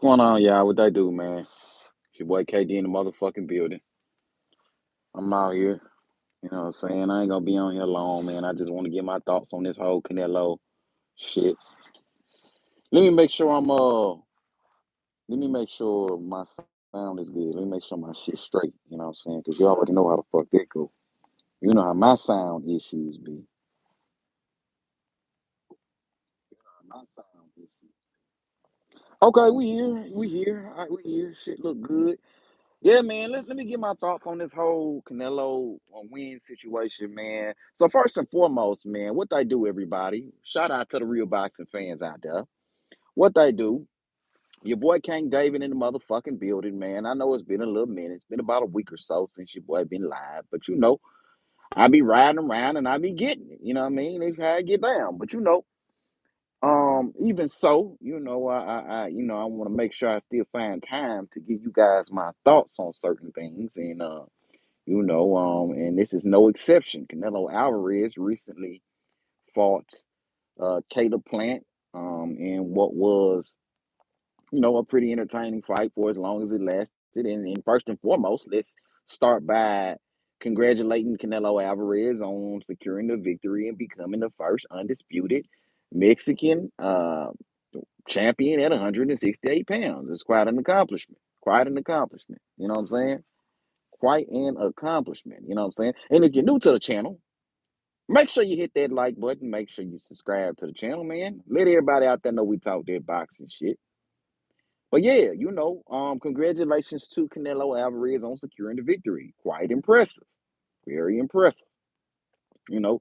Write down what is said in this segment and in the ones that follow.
Going on, y'all? What they do, man? It's your boy KD in the motherfucking building. I'm out here. You know what I'm saying? I ain't gonna be on here long, man. I just want to get my thoughts on this whole Canelo shit. Let me make sure I'm let me make sure my sound is good. Let me make sure my shit's straight. You know what I'm saying? Because you already know how the fuck that go. You know how my sound issues be. My sound issues. Okay, we here. We here. All right, we here. Shit look good. Yeah, man. Let me get my thoughts on this whole Canelo win situation, man. So first and foremost, man, what they do, everybody. Shout out to the real boxing fans out there. What they do. Your boy King David in the motherfucking building, man. I know it's been a little minute. It's been about a week or so since your boy been live, but I be riding around and I be getting it. You know what I mean? It's how I get down. But even so, I want to make sure I still find time to give you guys my thoughts on certain things, and this is no exception. Canelo Alvarez recently fought Caleb Plant in what was, a pretty entertaining fight for as long as it lasted. And first and foremost, let's start by congratulating Canelo Alvarez on securing the victory and becoming the first undisputed Mexican champion at 168 pounds. It's quite an accomplishment. Quite an accomplishment. You know what I'm saying? Quite an accomplishment. You know what I'm saying? And if you're new to the channel, make sure you hit that like button. Make sure you subscribe to the channel, man. Let everybody out there know we talk that boxing shit. But yeah, congratulations to Canelo Alvarez on securing the victory. Quite impressive. Very impressive. You know.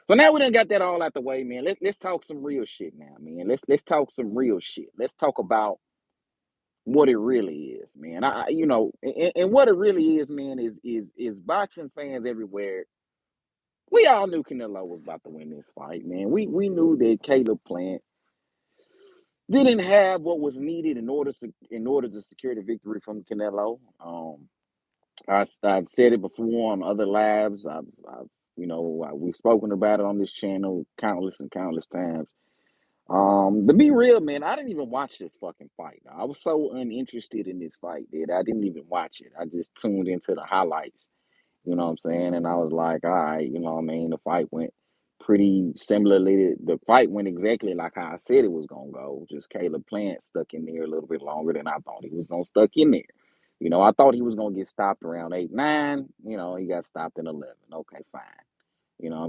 So now we done got that all out the way, man. Let's talk some real shit now, man. Let's talk some real shit. Let's talk about what it really is, man. And what it really is, man, is boxing fans everywhere. We all knew Canelo was about to win this fight, man. We knew that Caleb Plant didn't have what was needed in order to secure the victory from Canelo. I've said it before on other lives. We've spoken about it on this channel countless and countless times. To be real, man, I didn't even watch this fucking fight. I was so uninterested in this fight that I didn't even watch it. I just tuned into the highlights. You know what I'm saying? And I was like, all right, you know what I mean? The fight went pretty similarly. The fight went exactly like how I said it was gonna go. Just Caleb Plant stuck in there a little bit longer than I thought he was gonna stuck in there. I thought he was gonna get stopped around 8, 9. He got stopped in 11. Okay, fine.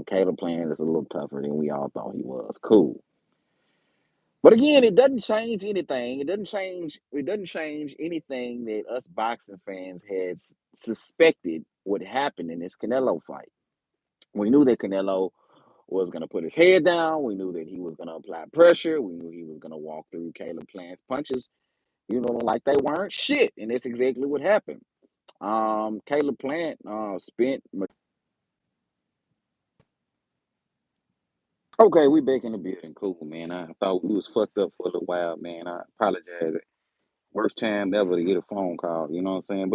Caleb Plant is a little tougher than we all thought he was. Cool. But again, it doesn't change anything. It doesn't change anything that us boxing fans had suspected would happen in this Canelo fight. We knew that Canelo was going to put his head down. We knew that he was going to apply pressure. We knew he was going to walk through Caleb Plant's punches, like they weren't shit. And that's exactly what happened. Caleb Plant spent. Okay, we back in the building. Cool, man. I thought we was fucked up for a little while, man. I apologize. Worst time ever to get a phone call, you know what I'm saying?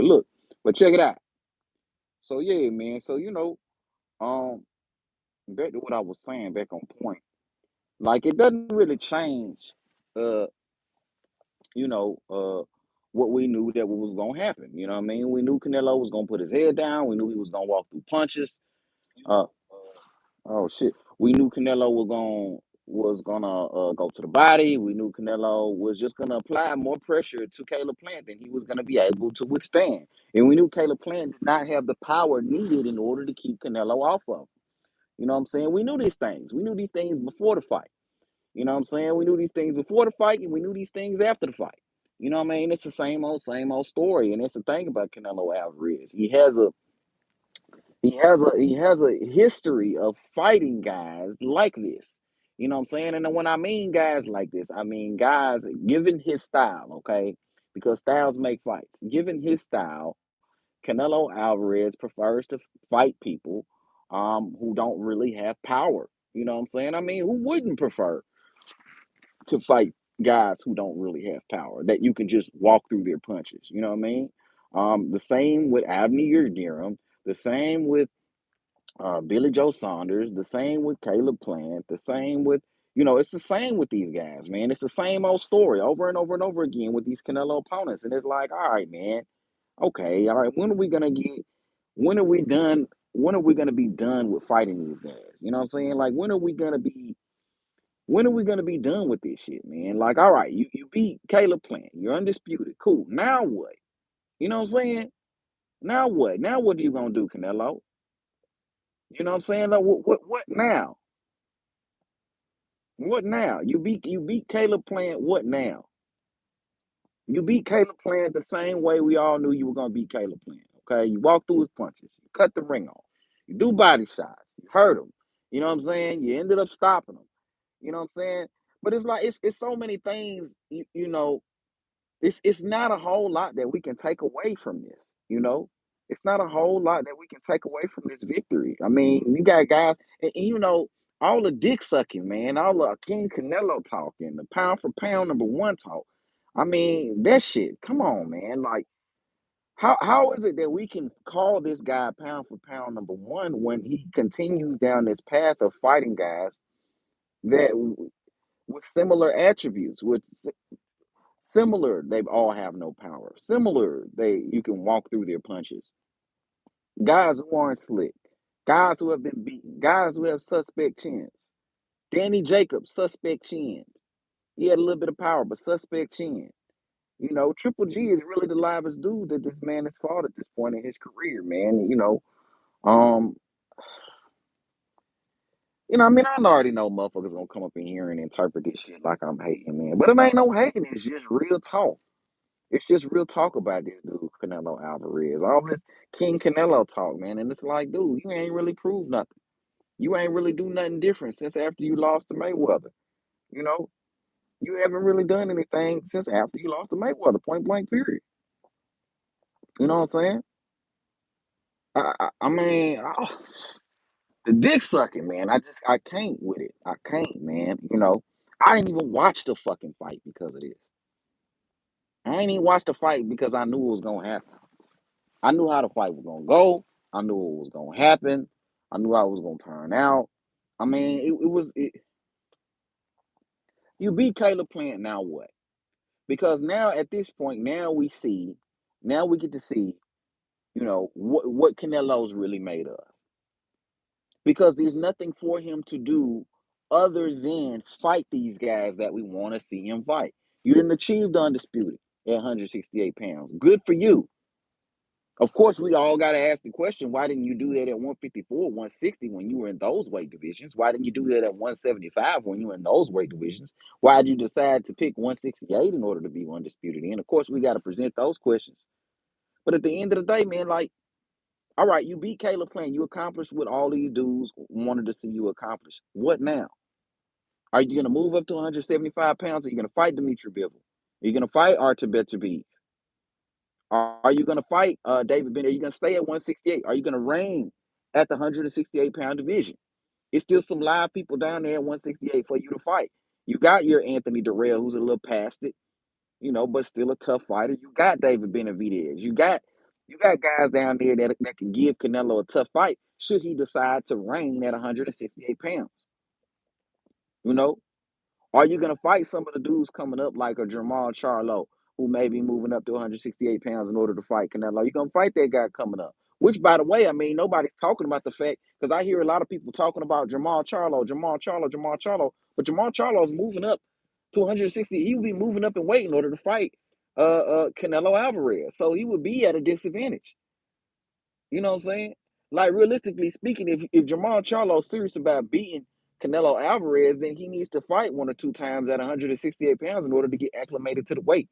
But check it out. So yeah, man. So um, back to what I was saying, back on point. Like it doesn't really change, uh, you know, uh, what we knew that was gonna happen. You know what I mean? We knew Canelo was gonna put his head down. We knew he was gonna walk through punches. Uh, oh shit. We knew Canelo was gonna go to the body. We knew Canelo was just gonna apply more pressure to Caleb Plant than he was gonna be able to withstand. And we knew Caleb Plant did not have the power needed in order to keep Canelo off of him. You know what I'm saying? We knew these things. We knew these things before the fight. You know what I'm saying? We knew these things before the fight, and we knew these things after the fight. You know what I mean? It's the same old story. And that's the thing about Canelo Alvarez. He has a history of fighting guys like this. You know what I'm saying? And when I mean guys like this, I mean guys given his style, okay? Because styles make fights. Given his style, Canelo Alvarez prefers to fight people who don't really have power. You know what I'm saying? I mean, who wouldn't prefer to fight guys who don't really have power that you can just walk through their punches? You know what I mean? The same with Avni Yildirim, the same with Billy Joe Saunders, the same with Caleb Plant, the same with, It's the same with these guys, man. It's the same old story over and over and over again with these Canelo opponents. And it's like, all right, man, okay, all right, when are we done? When are we gonna be done with fighting these guys? You know what I'm saying? Like, when are we gonna be done with this shit, man? Like, all right, you beat Caleb Plant, you're undisputed. Cool. Now what? You know what I'm saying? Now what? Now what are you gonna do, Canelo? You know what I'm saying? Like, what now? What now? You beat Caleb Plant. What now? You beat Caleb Plant the same way we all knew you were gonna beat Caleb Plant. Okay, you walk through his punches, you cut the ring off, you do body shots, you hurt him. You know what I'm saying? You ended up stopping him. You know what I'm saying? But it's like it's so many things. It's not a whole lot that we can take away from this. It's not a whole lot that we can take away from this victory. I mean, you got guys, and all the dick sucking, man, all the King Canelo talking, the pound for pound number one talk. I mean, that shit. Come on, man. Like, how is it that we can call this guy pound for pound number one when he continues down this path of fighting guys that with similar attributes, with similar, they all have no power. Similar, you can walk through their punches. Guys who aren't slick, guys who have been beaten, guys who have suspect chins. Danny Jacobs, suspect chins. He had a little bit of power, but suspect chin. Triple G is really the livest dude that this man has fought at this point in his career, man. Um, I mean, I already know motherfuckers gonna come up in here and interpret this shit like I'm hating, man. But it ain't no hating, it's just real talk. It's just real talk about this dude, Canelo Alvarez. All this King Canelo talk, man. And it's like, dude, you ain't really proved nothing. You ain't really do nothing different since after you lost to Mayweather. You know, you haven't really done anything since after you lost to Mayweather, point blank, period. You know what I'm saying? I mean, the dick sucking, man. I can't with it. I can't, man. I didn't even watch the fucking fight because of this. I ain't even watched the fight because I knew it was gonna happen. I knew how the fight was gonna go. I knew what was gonna happen. I knew how it was gonna turn out. I mean, you beat Caleb Plant, now what? Because now at this point, now we get to see, what Canelo's really made of. Because there's nothing for him to do other than fight these guys that we want to see him fight. You didn't achieve the undisputed at 168 pounds. Good for you. Of course, we all got to ask the question, why didn't you do that at 154, 160 when you were in those weight divisions? Why didn't you do that at 175 when you were in those weight divisions? Why did you decide to pick 168 in order to be undisputed? And of course, we got to present those questions. But at the end of the day, man, like, all right, you beat Caleb Plant. You accomplished what all these dudes wanted to see you accomplish. What now? Are you going to move up to 175 pounds? Are you going to fight Dimitri Bivol? Are you going to fight Artur Beterbiev? Are you going to fight David Bennett? Are you going to stay at 168? Are you going to reign at the 168-pound division? It's still some live people down there at 168 for you to fight. You got your Anthony Durrell, who's a little past it, but still a tough fighter. You got David Benavidez. You got guys down there that can give Canelo a tough fight should he decide to reign at 168 pounds. You know, are you going to fight some of the dudes coming up like a Jamal Charlo, who may be moving up to 168 pounds in order to fight Canelo? You're going to fight that guy coming up. Which, by the way, I mean, nobody's talking about the fact, because I hear a lot of people talking about Jamal Charlo, Jamal Charlo, Jamal Charlo, but Jamal Charlo's moving up to 160. He will be moving up in weight in order to fight Canelo Alvarez. So he would be at a disadvantage. You know what I'm saying? Like, realistically speaking, if Jamal Charlo's serious about beating Canelo Alvarez, then he needs to fight one or two times at 168 pounds in order to get acclimated to the weight.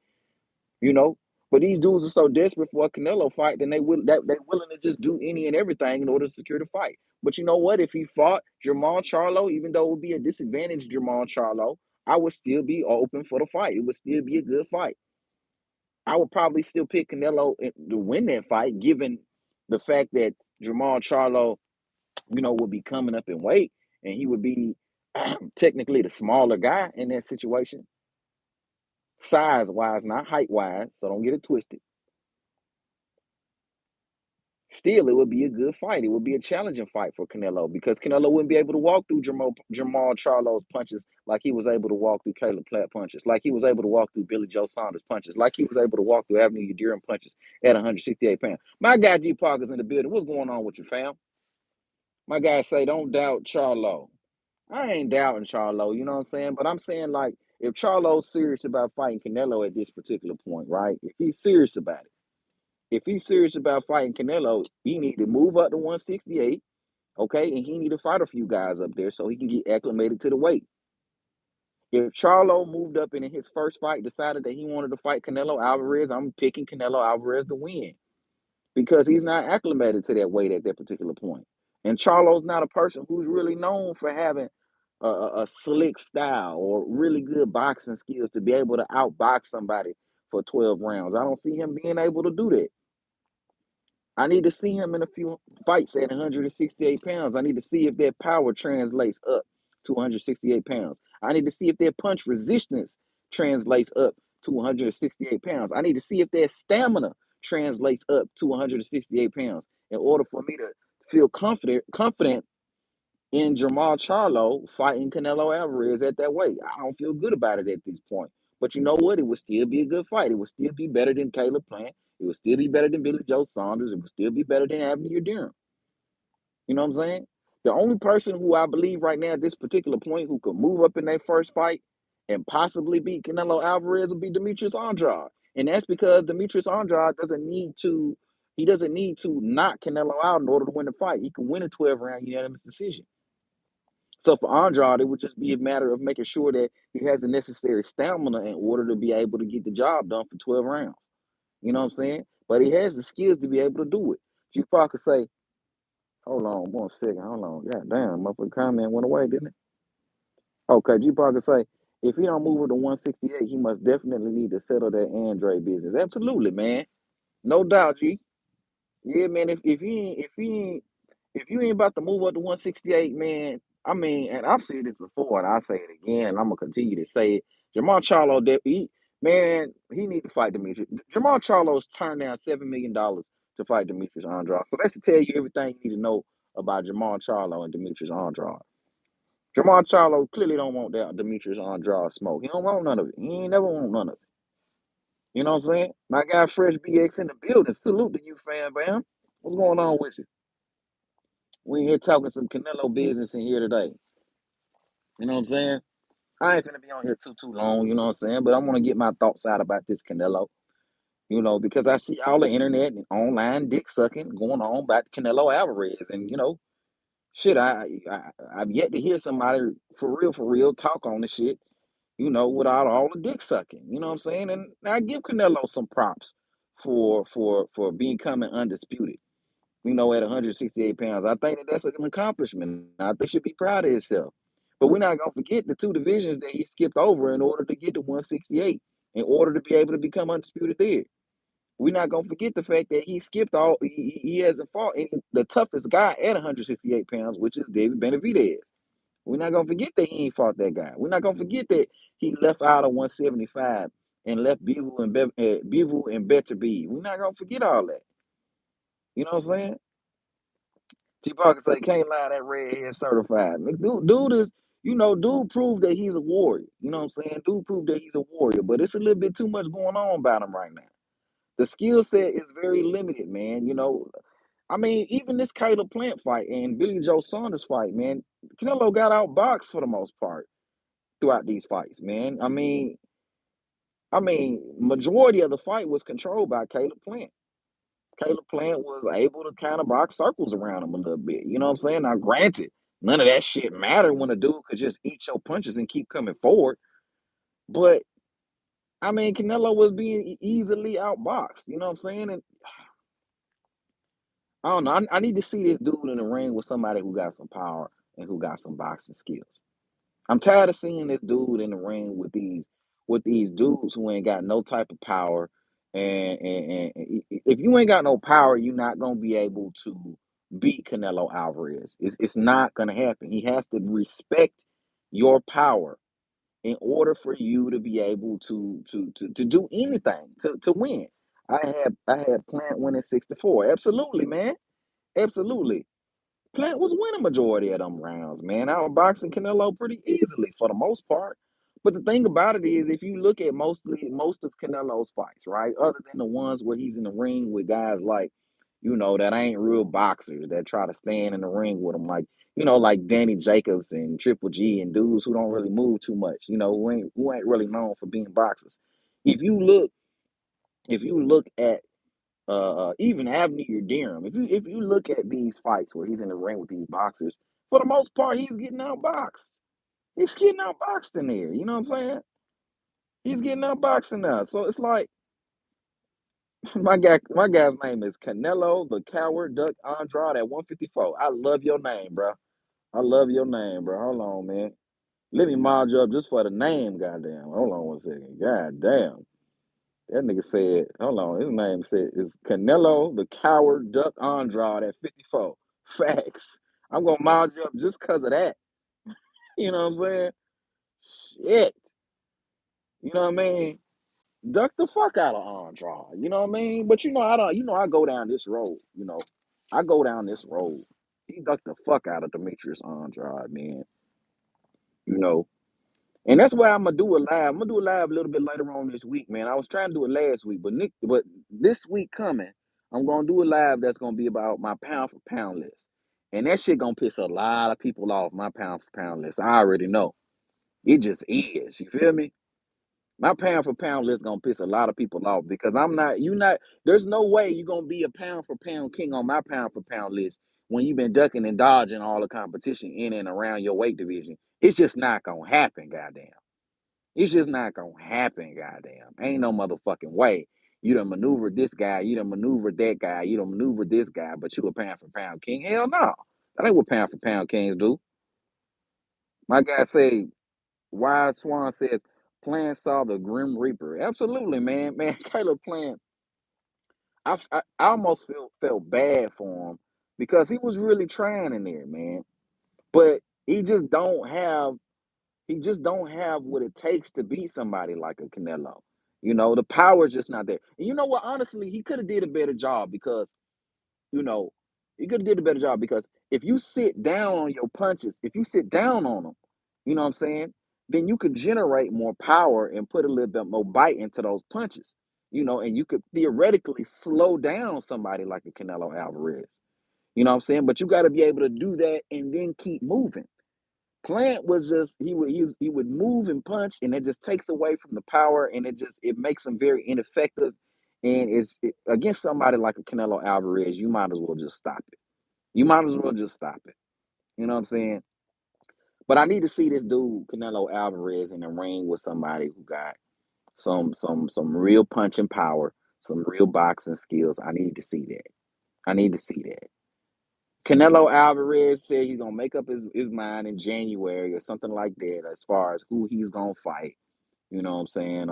You know, but these dudes are so desperate for a Canelo fight, then they're willing to just do any and everything in order to secure the fight. But you know what? If he fought Jamal Charlo, even though it would be a disadvantage Jamal Charlo, I would still be open for the fight. It would still be a good fight. I would probably still pick Canelo to win that fight, given the fact that Jamal Charlo, would be coming up in weight and he would be technically the smaller guy in that situation, size wise, not height wise. So don't get it twisted. Still, it would be a good fight. It would be a challenging fight for Canelo because Canelo wouldn't be able to walk through Jamal Charlo's punches like he was able to walk through Caleb Plant punches, like he was able to walk through Billy Joe Saunders punches, like he was able to walk through Avenue Yadirin punches at 168 pounds. My guy G Parker's in the building. What's going on with you, fam? My guy say, don't doubt Charlo. I ain't doubting Charlo, you know what I'm saying? But I'm saying, like, if Charlo's serious about fighting Canelo at this particular point, right? If he's serious about it, if he's serious about fighting Canelo, he need to move up to 168, okay? And he need to fight a few guys up there so he can get acclimated to the weight. If Charlo moved up and in his first fight decided that he wanted to fight Canelo Alvarez, I'm picking Canelo Alvarez to win because he's not acclimated to that weight at that particular point. And Charlo's not a person who's really known for having a slick style or really good boxing skills to be able to outbox somebody for 12 rounds. I don't see him being able to do that. I need to see him in a few fights at 168 pounds. I need to see if that power translates up to 168 pounds. I need to see if that punch resistance translates up to 168 pounds. I need to see if that stamina translates up to 168 pounds in order for me to feel confident in Jamal Charlo fighting Canelo Alvarez at that weight. I don't feel good about it at this point. But you know what? It would still be a good fight. It would still be better than Caleb Plant. It would still be better than Billy Joe Saunders. It would still be better than Avenue Durham. You know what I'm saying? The only person who I believe right now at this particular point who could move up in their first fight and possibly beat Canelo Alvarez would be Demetrius Andrade. And that's because Demetrius Andrade doesn't need to knock Canelo out in order to win the fight. He can win a 12 round unanimous decision. So for Andrade, it would just be a matter of making sure that he has the necessary stamina in order to be able to get the job done for 12 rounds. You know what I'm saying? But he has the skills to be able to do it. G Parker say, hold on 1 second, hold on. God damn, motherfucker comment went away, didn't it? Okay, G Parker say, if he don't move it to 168, he must definitely need to settle that Andre business. Absolutely, man. No doubt, G. Yeah, man. If you ain't about to move up to 168, man, I mean, and I've said this before, and I say it again, and I'm gonna continue to say it. Jamal Charlo, man, he need to fight Demetrius. Jamal Charlo's turned down $7 million to fight Demetrius Andrade. So that's to tell you everything you need to know about Jamal Charlo and Demetrius Andrade. Jamal Charlo clearly don't want that Demetrius Andrade smoke. He don't want none of it. He ain't never want none of it. You know what I'm saying? My guy Fresh BX in the building. Salute to you, fan bam. What's going on with you? We in here talking some Canelo business in here today. You know what I'm saying? I ain't finna be on here too long, you know what I'm saying? But I want to get my thoughts out about this Canelo, because I see all the internet and online dick sucking going on about Canelo Alvarez. And, shit, I've yet to hear somebody for real talk on the shit, without all the dick sucking. You know what I'm saying? And I give Canelo some props for becoming undisputed, at 168 pounds. I think that's an accomplishment. I think he should be proud of himself. But we're not going to forget the two divisions that he skipped over in order to get to 168, in order to be able to become undisputed there. We're not going to forget the fact that he hasn't fought any, the toughest guy at 168 pounds, which is David Benavidez. We're not going to forget that he ain't fought that guy. We're not going to forget that he left out of 175 and left Bivol and Better B. We're not going to forget all that. You know what I'm saying? T Parker say, can't lie, that redhead certified. Dude is, dude proved that he's a warrior. You know what I'm saying? Dude proved that he's a warrior, but it's a little bit too much going on about him right now. The skill set is very limited, man. I mean, even this Caleb Plant fight and Billy Joe Saunders fight, man, Canelo got outboxed for the most part throughout these fights, man. I mean, majority of the fight was controlled by Caleb Plant. Caleb Plant was able to kind of box circles around him a little bit. You know what I'm saying? Now, granted, none of that shit mattered when a dude could just eat your punches and keep coming forward. But I mean, Canelo was being easily outboxed. You know what I'm saying? And I don't know. I need to see this dude in the ring with somebody who got some power and who got some boxing skills. I'm tired of seeing this dude in the ring with these dudes who ain't got no type of power. And if you ain't got no power, you're not gonna be able to beat Canelo Alvarez. It's not gonna happen. He has to respect your power in order for you to be able to do anything to win. I had Plant winning 6-4. Absolutely, man. Absolutely. Plant was winning majority of them rounds, man. Outboxing Canelo pretty easily for the most part. But the thing about it is, if you look at most of Canelo's fights, right, other than the ones where he's in the ring with guys like, that ain't real boxers that try to stand in the ring with him, like, like Danny Jacobs and Triple G and dudes who don't really move too much, who ain't really known for being boxers. If you look, if you look at even Avenue Durham. If you look at these fights where he's in the ring with these boxers, for the most part, he's getting outboxed. He's getting outboxed in there. You know what I'm saying? He's getting outboxed in there. So it's like my guy's name is Canelo the Coward Duck Andrade at 154. I love your name, bro. I love your name, bro. Hold on, man. Let me mod you up just for the name, goddamn. Hold on one second. Goddamn. That nigga said, hold on, his name said is Canelo the Coward Duck Andrade at 54. Facts. I'm gonna mod you up just cause of that. You know what I'm saying? Shit. You know what I mean? Duck the fuck out of Andrade. You know what I mean? But I don't, I go down this road. I go down this road. He ducked the fuck out of Demetrius Andrade, man. You know. And that's why I'm gonna do a live. I'm gonna do a live a little bit later on this week, man. I was trying to do it last week, but this week coming, I'm gonna do a live that's gonna be about my pound for pound list. And that shit gonna piss a lot of people off, my pound for pound list. I already know. It just is. You feel me? My pound for pound list gonna piss a lot of people off because there's no way you're gonna be a pound for pound king on my pound for pound list when you've been ducking and dodging all the competition in and around your weight division. It's just not gonna happen, goddamn. It's just not gonna happen, goddamn. Ain't no motherfucking way. You done maneuvered this guy, you done maneuvered that guy, you done maneuvered this guy, but you a pound for pound king. Hell no. That ain't what pound for pound kings do. My guy say, Wild Swan says, Plant saw the Grim Reaper. Absolutely, man. Man, Caleb Plant, I almost felt bad for him because he was really trying in there, man. But he just don't have He just don't have what it takes to beat somebody like a Canelo. The power is just not there. And you know what? Honestly, he could have did a better job because, you know, he could have did a better job because if you sit down on your punches, if you sit down on them, you know what I'm saying? Then you could generate more power and put a little bit more bite into those punches, and you could theoretically slow down somebody like a Canelo Alvarez. You know what I'm saying? But you got to be able to do that and then keep moving. Plant was just he would move and punch, and it just takes away from the power, and it makes him very ineffective. And against somebody like a Canelo Alvarez, you might as well just stop it. You might as well just stop it. You know what I'm saying? But I need to see this dude Canelo Alvarez in the ring with somebody who got some real punching power, some real boxing skills. I need to see that. I need to see that. Canelo Alvarez said he's gonna make up his mind in January or something like that as far as who he's gonna fight. You know what I'm saying?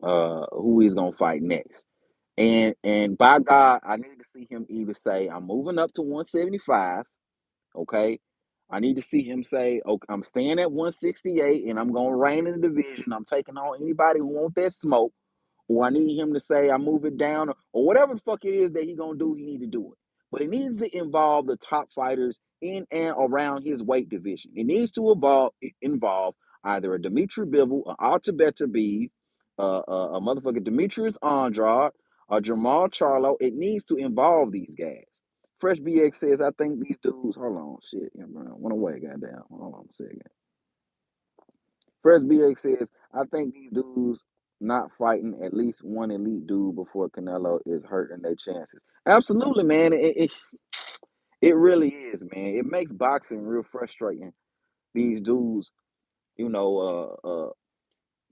Who he's gonna fight next. And by God, I need to see him either say, I'm moving up to 175, okay? I need to see him say, okay, I'm staying at 168 and I'm gonna reign in the division. I'm taking on anybody who want that smoke, or I need him to say I move it down, or whatever the fuck it is that he gonna do, he need to do it. But it needs to involve the top fighters in and around his weight division. It needs to involve either a Dimitri Bivol, an Altabeta a motherfucker Demetrius Andrade, a Jamal Charlo. It needs to involve these guys. Fresh BX says, I think these dudes, hold on, shit, went away, goddamn. Hold on a second. Fresh BX says, I think these dudes not fighting at least one elite dude before Canelo is hurting their chances. Absolutely, man. It really is, man. It makes boxing real frustrating. These dudes, you know,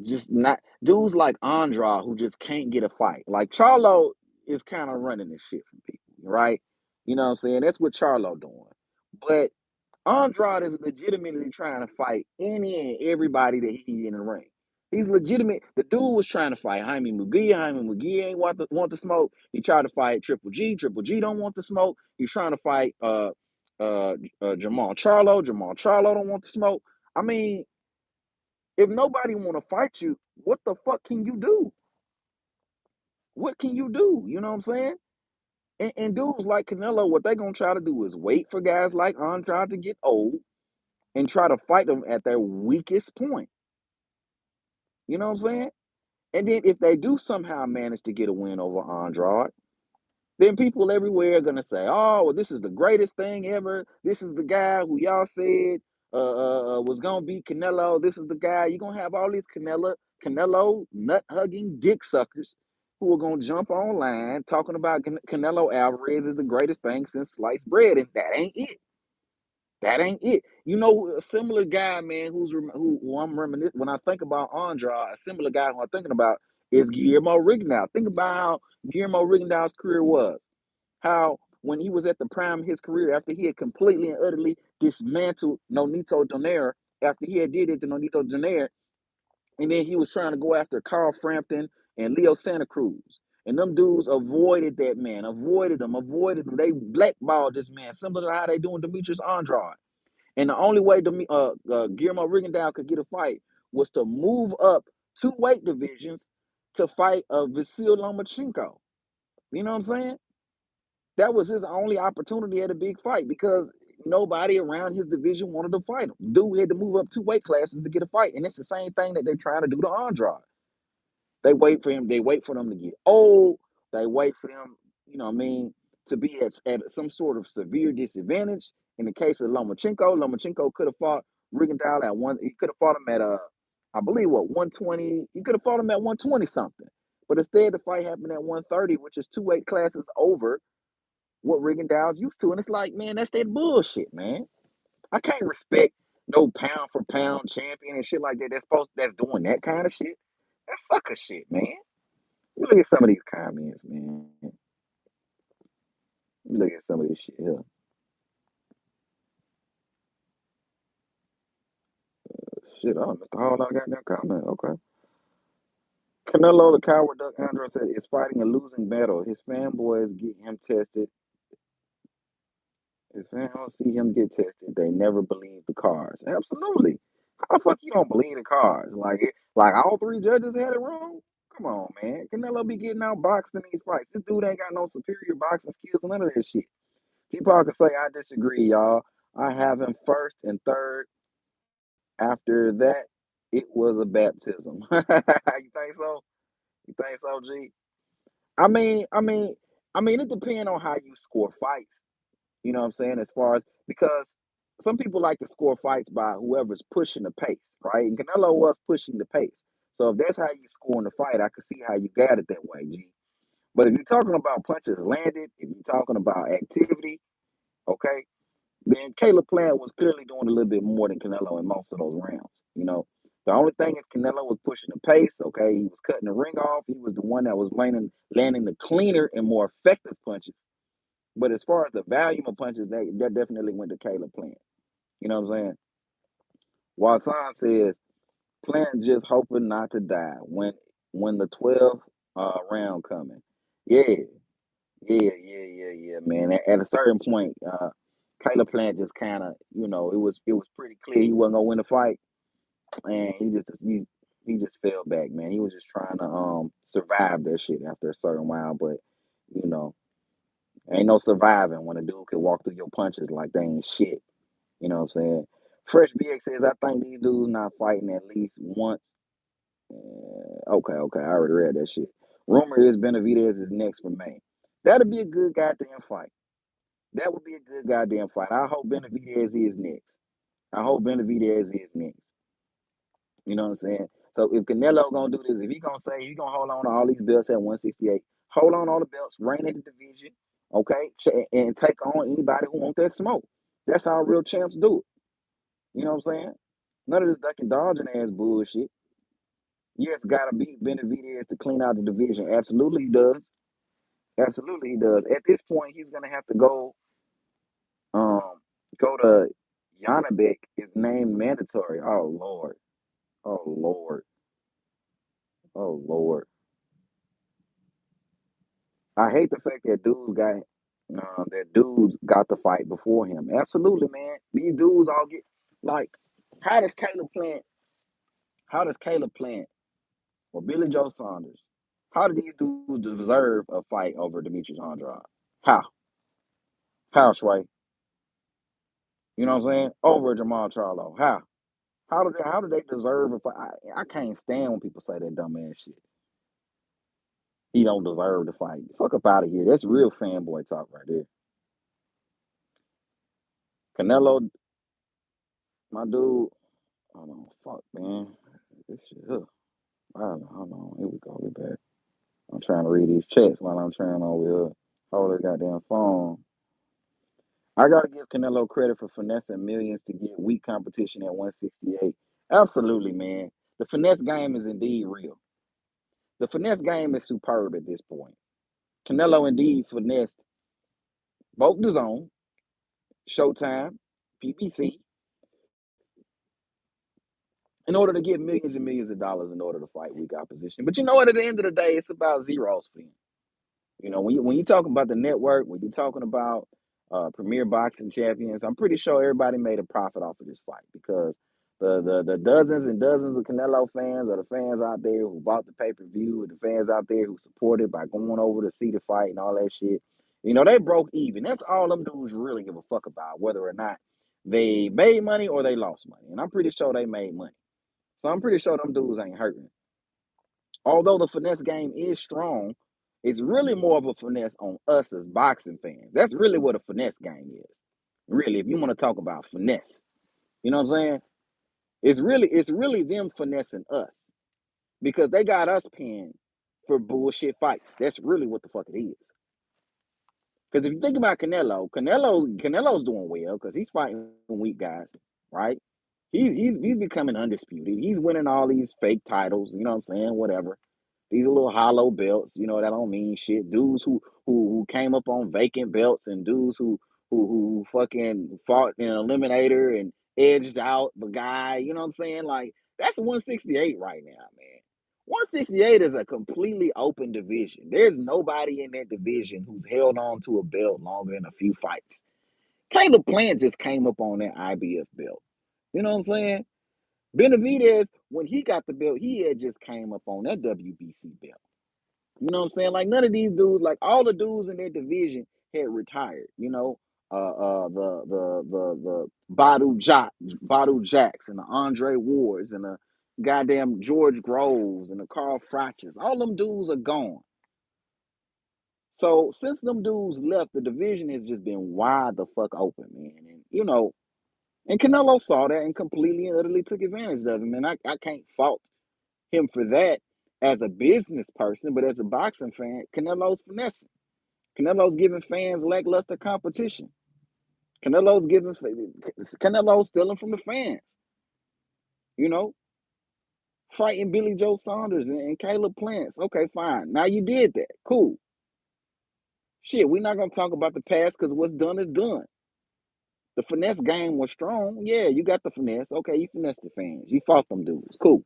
just not dudes like Andrade who just can't get a fight. Like Charlo is kind of running this shit from people, right? You know what I'm saying? That's what Charlo doing. But Andrade is legitimately trying to fight any and everybody that he in the ring. He's legitimate. The dude was trying to fight Jaime Mugia. Jaime Mugia ain't want to smoke. He tried to fight Triple G. Triple G don't want to smoke. He's trying to fight Jamal Charlo. Jamal Charlo don't want to smoke. I mean, if nobody want to fight you, what the fuck can you do? What can you do? You know what I'm saying? And dudes like Canelo, what they gonna try to do is wait for guys like Andrade to get old and try to fight them at their weakest point. You know what I'm saying? And then if they do somehow manage to get a win over Andrade, then people everywhere are gonna say, "Oh, well, this is the greatest thing ever. This is the guy who y'all said was gonna beat Canelo. This is the guy." You're gonna have all these Canelo nut hugging dick suckers who are gonna jump online talking about Canelo Alvarez is the greatest thing since sliced bread, and that ain't it. That ain't it. You know, a similar guy, man, who I'm reminiscing when I think about Andrade, a similar guy who I'm thinking about is Guillermo Rigondeaux. Think about how Guillermo Rigondeaux's career was. How when he was at the prime of his career, after he had completely and utterly dismantled Nonito Donaire, after he had did it to Nonito Donaire, and then he was trying to go after Carl Frampton and Leo Santa Cruz. And them dudes avoided that man, avoided him. They blackballed this man, similar to how they doing Demetrius Andrade. And the only way Guillermo Rigondeaux could get a fight was to move up two weight divisions to fight Vasil Lomachenko. You know what I'm saying? That was his only opportunity at a big fight because nobody around his division wanted to fight him. Dude had to move up two weight classes to get a fight. And it's the same thing that they're trying to do to Andrade. They wait for him. They wait for them to get old. They wait for them, you know what I mean, to be at some sort of severe disadvantage. In the case of Lomachenko could have fought Rigondeaux at one. He could have fought him at I believe what 120. He could have fought him at 120 something. But instead, the fight happened at 130, which is two weight classes over what Rigondeaux's used to. And it's like, man, that's that bullshit, man. I can't respect no pound for pound champion and shit like that. That's doing that kind of shit. That's sucker shit, man. You look at some of these comments, man. You look at some of this shit here. Shit, I missed a whole lot of goddamn comment. Okay. Canelo, the coward Duck Andrew said, is fighting a losing battle. His fanboys get him tested. His fans see him get tested. They never believe the cards. Absolutely. How the fuck you don't believe the cards? Like all three judges had it wrong? Come on, man. Canelo be getting out boxed in these fights. This dude ain't got no superior boxing skills or none of that shit. T-Paul can say, I disagree, y'all. I have him first and third. After that, it was a baptism. You think so? You think so, G? I mean, I mean, it depends on how you score fights. You know what I'm saying? As far as because some people like to score fights by whoever's pushing the pace, right? And Canelo was pushing the pace. So if that's how you score in the fight, I can see how you got it that way, G. But if you're talking about punches landed, if you're talking about activity, okay, then Caleb Plant was clearly doing a little bit more than Canelo in most of those rounds. You know, the only thing is Canelo was pushing the pace. Okay, he was cutting the ring off. He was the one that was landing the cleaner and more effective punches. But as far as the volume of punches, that definitely went to Caleb Plant. You know what I'm saying? Wasan says Plant just hoping not to die when the 12th round coming. Yeah, yeah, man. At a certain point, Caleb Plant just kind of, it was pretty clear he wasn't gonna win the fight, and he just fell back, man. He was just trying to survive that shit after a certain while, but you know, ain't no surviving when a dude can walk through your punches like they ain't shit. You know what I'm saying? Fresh BX says, I think these dudes not fighting at least once. Okay, I already read that shit. Rumor is Benavidez is next for May. That'd be a good goddamn fight. That would be a good goddamn fight. I hope Benavidez is next. I hope Benavidez is next. You know what I'm saying? So if Canelo gonna do this, if he gonna say he gonna hold on to all these belts at 168, hold on all the belts, reign in the division, okay, and take on anybody who want that smoke. That's how real champs do it. You know what I'm saying? None of this duck and dodging ass bullshit. Yes, gotta beat Benavidez to clean out the division. Absolutely he does. Absolutely he does. At this point, he's gonna have to um go to Yanabek is named mandatory. Oh Lord. Oh Lord. Oh Lord. I hate the fact that dudes got the fight before him. Absolutely, man. These dudes all get like how does Caleb Plant how does Caleb Plant or Billy Joe Saunders, How do these dudes deserve a fight over Demetrius Andrade? How? How, Sway? You know what I'm saying? Over Jamal Charlo. How? How do they deserve a fight? I can't stand when people say that dumb ass shit. He don't deserve the fight. Fuck up out of here. That's real fanboy talk right there. Canelo, my dude. Hold on, fuck, man. This shit. Ugh. Hold on. Here we go. We back. I'm trying to read these chats while I'm trying over here. Hold the goddamn phone. I gotta give Canelo credit for finessing millions to get weak competition at 168. Absolutely, man. The finesse game is indeed real. The finesse game is superb at this point. Canelo indeed finessed both the zone, Showtime, PBC, in order to get millions and millions of dollars in order to fight weak opposition. But you know what? At the end of the day, it's about zeros for him. You know, when you talking about the network, when you're talking about premier boxing champions, I'm pretty sure everybody made a profit off of this fight because the dozens and dozens of Canelo fans or the fans out there who bought the pay-per-view or the fans out there who supported by going over to see the fight and all that shit, you know, they broke even. That's all them dudes really give a fuck about, whether or not they made money or they lost money. And I'm pretty sure they made money. So I'm pretty sure them dudes ain't hurting. Although the finesse game is strong, it's really more of a finesse on us as boxing fans. That's really what a finesse game is. Really, if you want to talk about finesse, you know what I'm saying? It's really them finessing us because they got us paying for bullshit fights. That's really what the fuck it is. Because if you think about Canelo's doing well because he's fighting weak guys, right? He's becoming undisputed. He's winning all these fake titles. You know what I'm saying? Whatever. These are little hollow belts. You know that don't mean shit. Dudes who came up on vacant belts and dudes who fucking fought in an eliminator and edged out the guy. You know what I'm saying? Like that's 168 right now, man. 168 is a completely open division. There's nobody in that division who's held on to a belt longer than a few fights. Caleb Plant just came up on that IBF belt. You know what I'm saying? Benavidez, when he got the belt, he had just came up on that WBC belt. You know what I'm saying? Like none of these dudes, like all the dudes in their division had retired. You know, the Badu Jacks and the Andre Wards and the goddamn George Groves and the Carl Fratches. All them dudes are gone. So since them dudes left, the division has just been wide the fuck open, man. And you know, and Canelo saw that and completely and utterly took advantage of him. And I can't fault him for that as a business person, but as a boxing fan, Canelo's finessing. Canelo's giving fans lackluster competition. Canelo's stealing from the fans. You know, fighting Billy Joe Saunders and Caleb Plants. Okay, fine. Now you did that. Cool. Shit, we're not gonna talk about the past because what's done is done. The finesse game was strong. Yeah, you got the finesse. Okay, you finessed the fans. You fought them dudes. Cool.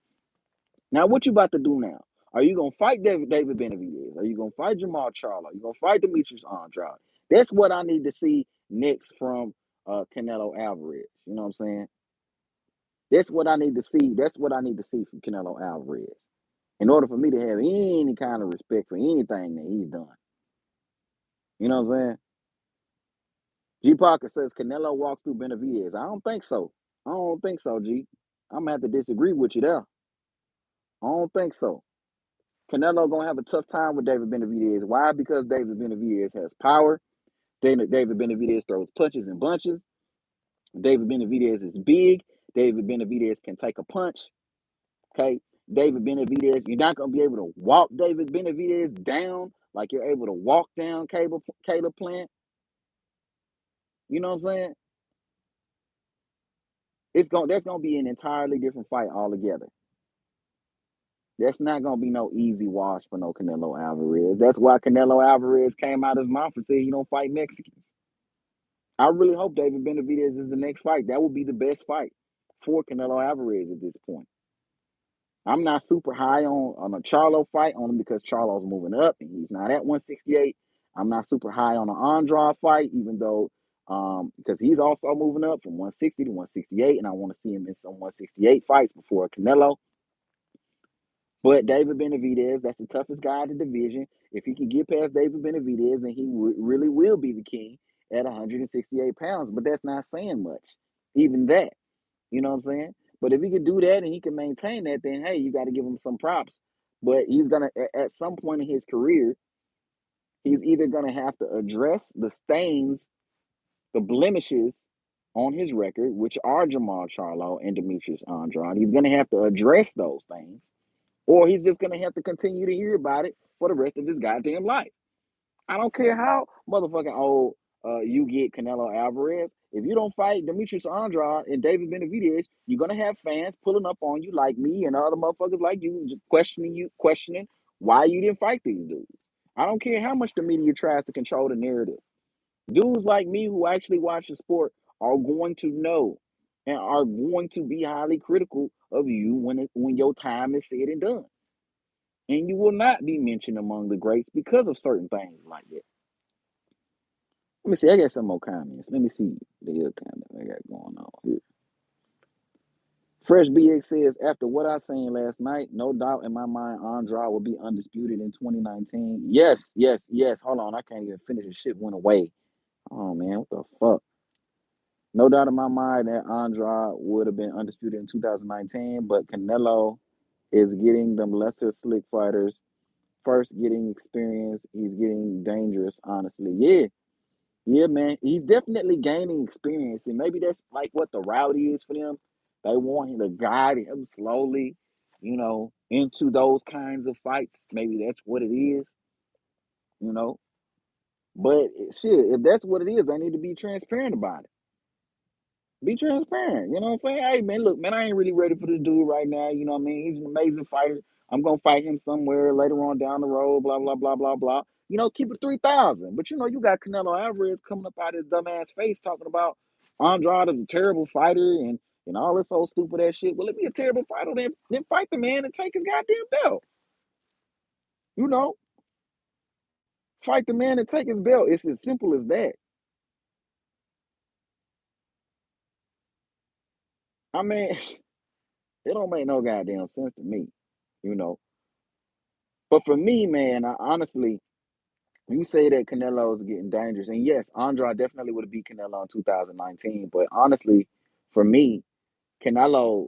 Now, what you about to do now? Are you gonna fight David Benavidez? Are you gonna fight Jamal Charlo? Are you gonna fight Demetrius Andrade? That's what I need to see next from Canelo Alvarez. You know what I'm saying? That's what I need to see. That's what I need to see from Canelo Alvarez in order for me to have any kind of respect for anything that he's done. You know what I'm saying? G Parker says Canelo walks through Benavidez. I don't think so. I don't think so, G. I'm gonna have to disagree with you there. I don't think so. Canelo gonna have a tough time with David Benavidez. Why? Because David Benavidez has power. David Benavidez throws punches and bunches. David Benavidez is big. David Benavidez can take a punch. Okay. David Benavidez, you're not gonna be able to walk David Benavidez down like you're able to walk down Caleb Plant. You know what I'm saying? That's gonna be an entirely different fight altogether. That's not gonna be no easy wash for no Canelo Alvarez. That's why Canelo Alvarez came out his mouth and said he don't fight Mexicans. I really hope David Benavidez is the next fight. That would be the best fight for Canelo Alvarez at this point. I'm not super high on a Charlo fight on him because Charlo's moving up and he's not at 168. I'm not super high on an Andrade fight, even though because he's also moving up from 160 to 168, and I want to see him in some 168 fights before Canelo. But David Benavidez, that's the toughest guy in the division. If he can get past David Benavidez, then he really will be the king at 168 pounds. But that's not saying much, even that. You know what I'm saying? But if he can do that and he can maintain that, then hey, you got to give him some props. But he's gonna at some point in his career, he's either gonna have to address the stains, the blemishes on his record, which are Jamal Charlo and Demetrius Andrade. He's gonna have to address those things, or he's just gonna have to continue to hear about it for the rest of his goddamn life. I don't care how motherfucking old you get Canelo Alvarez. If you don't fight Demetrius Andrade and David Benavidez, you're gonna have fans pulling up on you like me and other motherfuckers like you, questioning why you didn't fight these dudes. I don't care how much the media tries to control the narrative. Dudes like me who actually watch the sport are going to know and are going to be highly critical of you when your time is said and done. And you will not be mentioned among the greats because of certain things like that. Let me see. I got some more comments. Let me see the other comments I got going on here. Fresh BX says, after what I seen last night, no doubt in my mind, Andrade will be undisputed in 2019. Yes, yes, yes. Hold on. I can't even finish. The shit went away. Oh, man. What the fuck? No doubt in my mind that Andrade would have been undisputed in 2019, but Canelo is getting them lesser slick fighters. First, getting experience. He's getting dangerous, honestly. Yeah. Yeah, man. He's definitely gaining experience, and maybe that's like what the route is for them. They want him to guide him slowly, into those kinds of fights. Maybe that's what it is, you know. But shit, if that's what it is, I need to be transparent about it. Be transparent. You know what I'm saying? Hey, man, look, man, I ain't really ready for this dude right now. You know what I mean? He's an amazing fighter. I'm going to fight him somewhere later on down the road, blah, blah, blah, blah, blah. Keep it 3,000. But, you got Canelo Alvarez coming up out his dumbass face talking about Andrade is a terrible fighter and all this old stupid ass shit. Well, if he a terrible fighter, then fight the man and take his goddamn belt. You know, fight the man and take his belt. It's as simple as that. I mean, it don't make no goddamn sense to me, you know. But for me, man, honestly, you say that Canelo is getting dangerous, and yes, Andrade definitely would have beat Canelo in 2019. But honestly, for me, Canelo,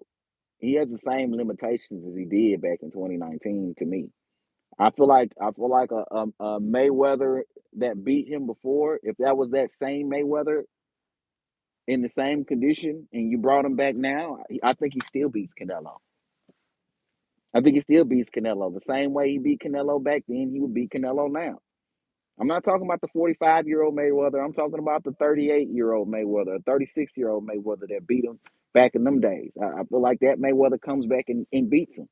he has the same limitations as he did back in 2019. To me, I feel like a Mayweather that beat him before, if that was that same Mayweather in the same condition, and you brought him back now, I think he still beats Canelo. I think he still beats Canelo the same way he beat Canelo back then. He would beat Canelo now. I'm not talking about the 45-year-old Mayweather. I'm talking about the 38-year-old Mayweather, 36-year-old Mayweather that beat him back in them days. I feel like that Mayweather comes back and beats him.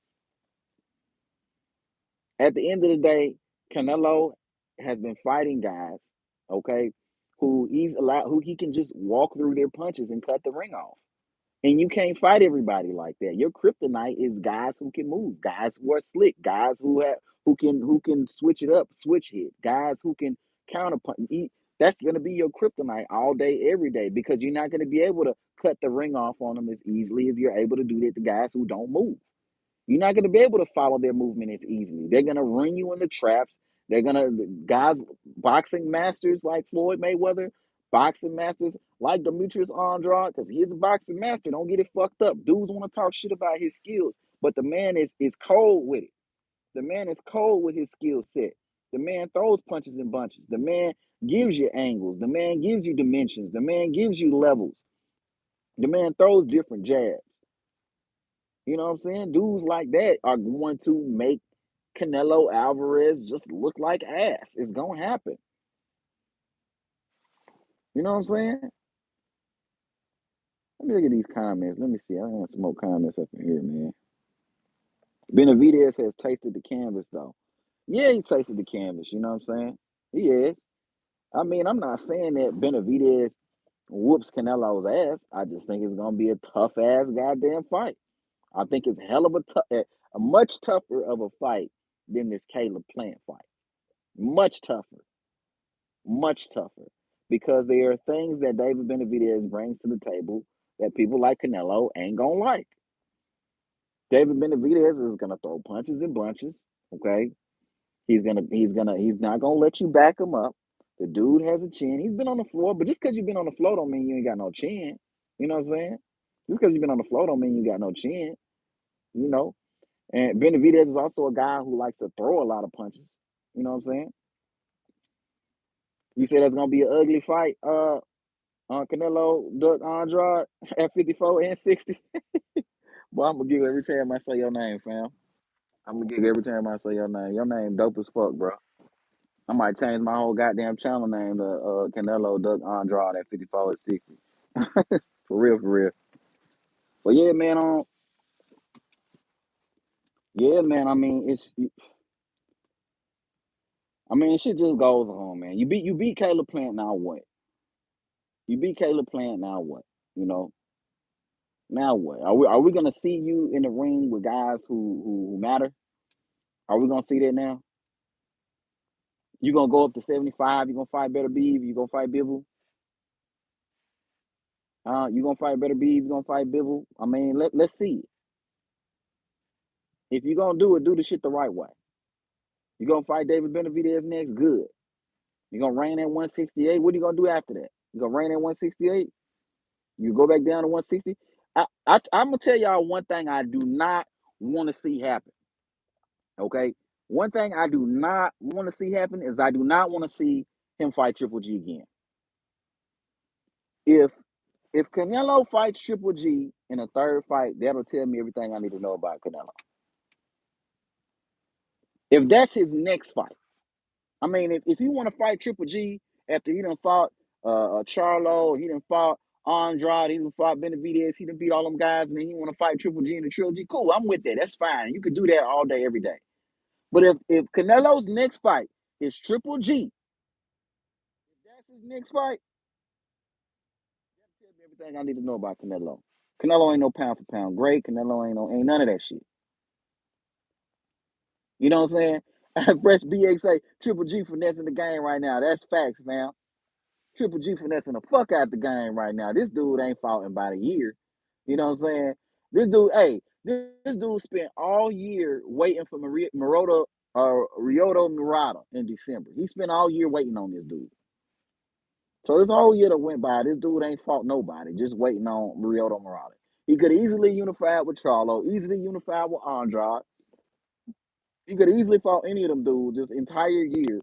At the end of the day, Canelo has been fighting guys, okay, who he can just walk through their punches and cut the ring off. And you can't fight everybody like that. Your kryptonite is guys who can move, guys who are slick, guys who can switch it up, switch hit, guys who can counterpunch. That's gonna be your kryptonite all day, every day, because you're not gonna be able to cut the ring off on them as easily as you're able to do that to guys who don't move. You're not going to be able to follow their movement as easily. They're going to ring you in the traps. They're going to, guys, boxing masters like Floyd Mayweather, boxing masters like Demetrius Andrade, because he's a boxing master. Don't get it fucked up. Dudes want to talk shit about his skills, but the man is cold with it. The man is cold with his skill set. The man throws punches and bunches. The man gives you angles. The man gives you dimensions. The man gives you levels. The man throws different jabs. You know what I'm saying? Dudes like that are going to make Canelo Alvarez just look like ass. It's gonna happen. You know what I'm saying? Let me look at these comments. Let me see. I want some more comments up in here, man. Benavidez has tasted the canvas though. Yeah, he tasted the canvas. You know what I'm saying? He is. I mean, I'm not saying that Benavidez whoops Canelo's ass. I just think it's gonna be a tough ass goddamn fight. I think it's hell of a much tougher of a fight than this Caleb Plant fight. Much tougher, much tougher, because there are things that David Benavidez brings to the table that people like Canelo ain't gonna like. David Benavidez is gonna throw punches and bunches. Okay, he's not gonna let you back him up. The dude has a chin. He's been on the floor, but just because you've been on the floor don't mean you ain't got no chin. You know what I'm saying? Just because you've been on the floor don't mean you got no chin. You know. And Benavidez is also a guy who likes to throw a lot of punches. You know what I'm saying? You say that's gonna be an ugly fight, Canelo, Duck Andrade at 54 and 60. Boy, I'm gonna giggle every time I say your name, fam. I'm gonna giggle every time I say your name. Your name dope as fuck, bro. I might change my whole goddamn channel name to Canelo Duck Andrade at 54 and 60. For real, for real. But yeah, man, yeah, man. Shit just goes on, man. You beat Caleb Plant, now what? You beat Caleb Plant, now what? You know, now what? Are we gonna see you in the ring with guys who matter? Are we gonna see that now? You gonna go up to 75? You gonna fight Better Beef? You gonna fight Bivol? You gonna fight Better Beef? You gonna fight Bivol? Let's see it. If you gonna do it, do the shit the right way. You gonna fight David Benavidez next? Good. You gonna reign at 168? What are you gonna do after that? You gonna reign at 168? You go back down to 160? I'm gonna tell y'all one thing I do not want to see happen. Okay, one thing I do not want to see happen is I do not want to see him fight Triple G again. If Canelo fights Triple G in a third fight, that'll tell me everything I need to know about Canelo. If that's his next fight, if he want to fight Triple G after he done fought Charlo, he done fought Andrade, he done fought Benavidez, he done beat all them guys, and then he want to fight Triple G in the trilogy, cool, I'm with that. That's fine. You could do that all day, every day. But if Canelo's next fight is Triple G, if that's his next fight, that tells me everything I need to know about Canelo. Canelo ain't no pound for pound great. Canelo ain't none of that shit. You know what I'm saying? Fresh BX say Triple G finessing the game right now. That's facts, man. Triple G finessing the fuck out the game right now. This dude ain't fought in about a year. You know what I'm saying? This dude, hey, this dude spent all year waiting for Ryoto Murata in December. He spent all year waiting on this dude. So this whole year that went by, this dude ain't fought nobody, just waiting on Ryoto Murata. He could easily unified with Charlo, easily unified with Andrade. He could easily fought any of them dudes this entire year,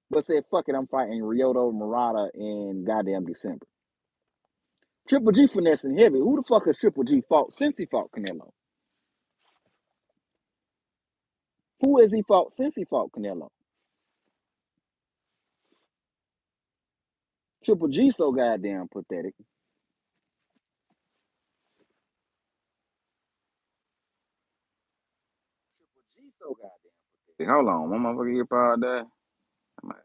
but said, fuck it, I'm fighting Ryoto Murata in goddamn December. Triple G finessing heavy. Who the fuck has Triple G fought since he fought Canelo? Who has he fought since he fought Canelo? Triple G so goddamn pathetic. Triple G so goddamn pathetic. Hold on, one motherfucker here about that. I might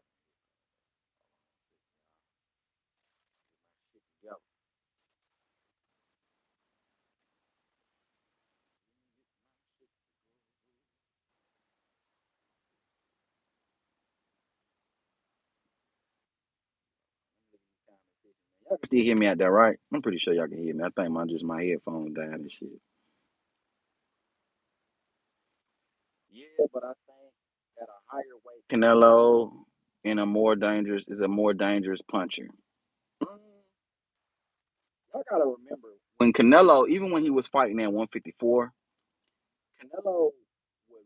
Y'all can still hear me out there, right? I'm pretty sure y'all can hear me. I think my headphones down and shit. Yeah, but I think at a higher weight, Canelo is a more dangerous puncher. Mm, Y'all gotta remember when Canelo, even when he was fighting at 154, Canelo would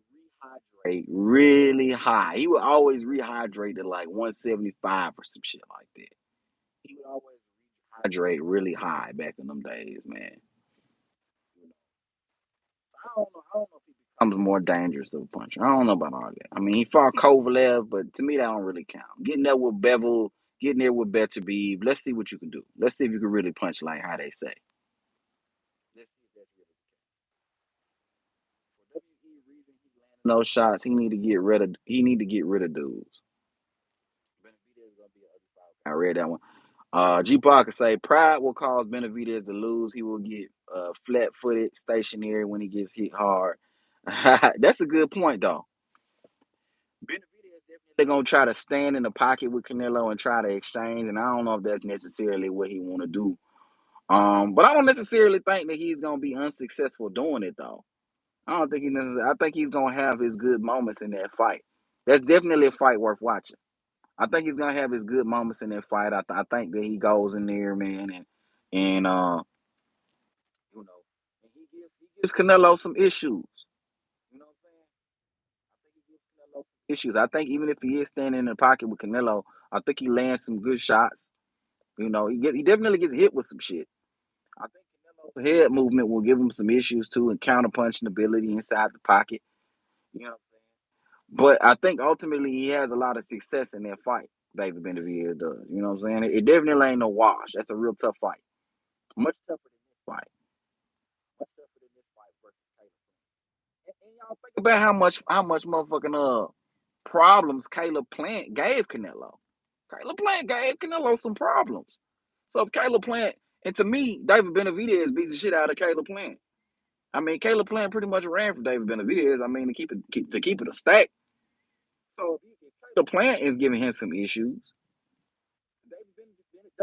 rehydrate really high. He would always rehydrate to like 175 or some shit like that. He would always rehydrate really high back in them days, man. I don't know if he becomes more dangerous of a puncher. I don't know about all that. He fought Kovalev, but to me that don't really count. Getting there with Bevel, getting there with Better Beef. Let's see what you can do. Let's see if you can really punch like how they say. Let's see if that's really for WE reason he landing those shots. He need to get rid of dudes. I read that one. G Parker say pride will cause Benavidez to lose. He will get flat footed, stationary when he gets hit hard. That's a good point though. Benavidez definitely gonna try to stand in the pocket with Canelo and try to exchange, and I don't know if that's necessarily what he want to do. But I don't necessarily think that he's gonna be unsuccessful doing it though. I don't think he necessarily. I think he's gonna have his good moments in that fight. That's definitely a fight worth watching. I think he's gonna have his good moments in that fight. I think that he goes in there, man, and you know, and he gives Canelo some issues. You know what I'm saying? I think he gives Canelo some issues. I think even if he is standing in the pocket with Canelo, I think he lands some good shots. He definitely gets hit with some shit. I think Canelo's head movement will give him some issues too, and counter punching ability inside the pocket. You know what I'm saying? But I think ultimately he has a lot of success in that fight. David Benavidez does. You know what I'm saying? It definitely ain't no wash. That's a real tough fight. Much tougher than this fight. Much tougher than this fight versus Caleb. And y'all think about how much motherfucking problems Caleb Plant gave Canelo. Caleb Plant gave Canelo some problems. So if Caleb Plant, and to me, David Benavidez beats the shit out of Caleb Plant. I mean, Caleb Plant pretty much ran for David Benavidez. I mean, to keep it a stack. So if Caleb Plant is giving him some issues,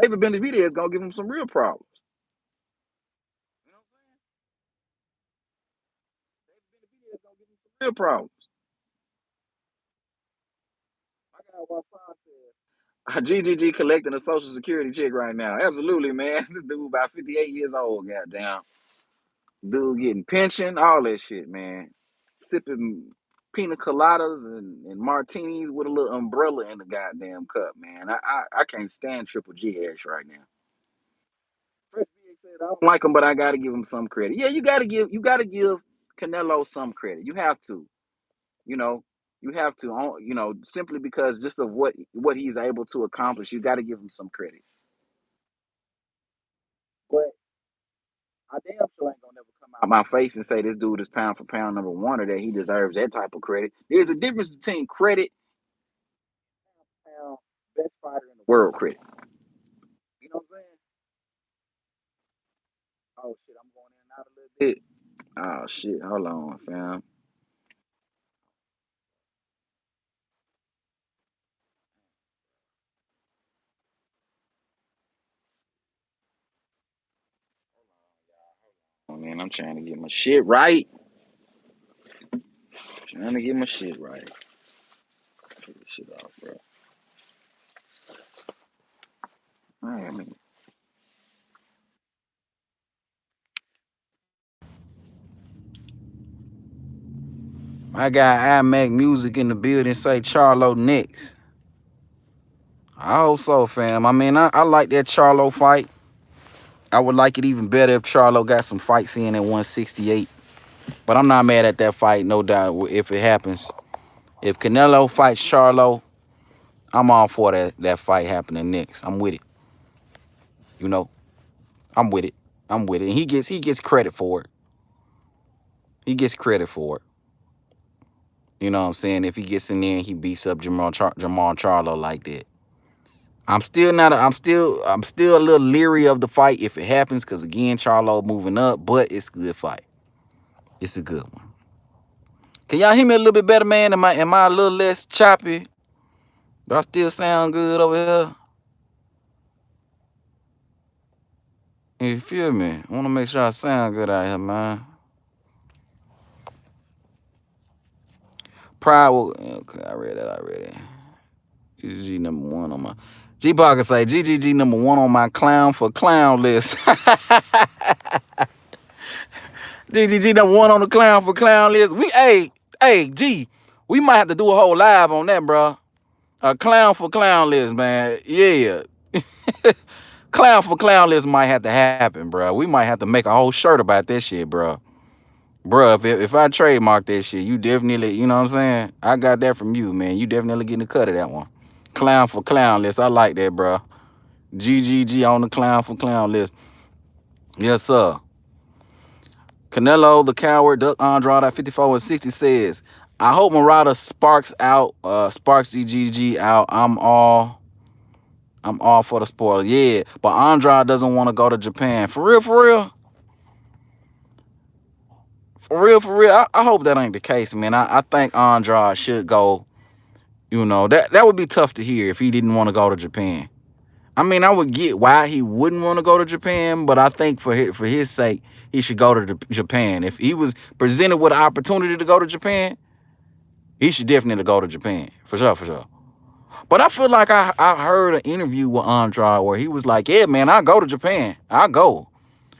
David Benavidez is gonna give him some real problems. You know what I'm saying? David Benavidez is gonna give him some real problems. I got what Son says. GGG collecting a social security check right now. Absolutely, man. This dude about 58 years old, goddamn. Dude getting pension, all that shit, man. Sipping pina coladas and martinis with a little umbrella in the goddamn cup, man. I can't stand Triple G ass right now. Fresh BX said, I don't like him, but I gotta give him some credit. Yeah, you gotta give Canelo some credit. You have to, you know, you have to, simply because just of what he's able to accomplish. You got to give him some credit. But I damn sure ain't gonna never come out my face and say this dude is pound for pound number one or that he deserves that type of credit. There's a difference between credit and pound best fighter in the world credit. You know what I'm saying? Oh shit, I'm going in and out a little bit. Oh shit, hold on, fam. Oh man, I'm trying to get my shit right. Trying to get my shit right. Figure this shit out, bro. All right, I mean, I got iMac Music in the building. Say Charlo next. I hope so, fam. I mean, I like that Charlo fight. I would like it even better if Charlo got some fights in at 168. But I'm not mad at that fight, no doubt, if it happens. If Canelo fights Charlo, I'm all for that fight happening next. I'm with it. You know, I'm with it. I'm with it. And he gets credit for it. He gets credit for it. You know what I'm saying? If he gets in there and he beats up Jamal Charlo like that. I'm still not. I'm still a little leery of the fight if it happens, because again, Charlo moving up, but it's a good fight. It's a good one. Can y'all hear me a little bit better, man? Am I a little less choppy? Do I still sound good over here? You feel me? I want to make sure I sound good out here, man. Pride will. Okay, I read that already. GGG number one on my. G Parker say GGG number one on my clown for clown list. GGG number one on the clown for clown list. G, we might have to do a whole live on that, bro. A clown for clown list, man. Yeah. Clown for clown list might have to happen, bro. We might have to make a whole shirt about this shit, bro. Bro, if I trademark that shit, you definitely, you know what I'm saying? I got that from you, man. You definitely getting a cut of that one. Clown for clown list. I like that, bro. GGG on the clown for clown list. Yes, sir. Canelo, the coward, Duck Andrade at 54 and 60 says, I hope Murata sparks out, sparks GGG out. I'm all for the spoiler. Yeah, but Andrade doesn't want to go to Japan. For real, for real? For real, for real? I hope that ain't the case, man. I think Andrade should go. That would be tough to hear if he didn't want to go to Japan. I mean, I would get why he wouldn't want to go to Japan, but I think for his sake, he should go to Japan. If he was presented with an opportunity to go to Japan, he should definitely go to Japan for sure, for sure. But I feel like I heard an interview with Andrade where he was like, "Yeah, man, I go to Japan. I go."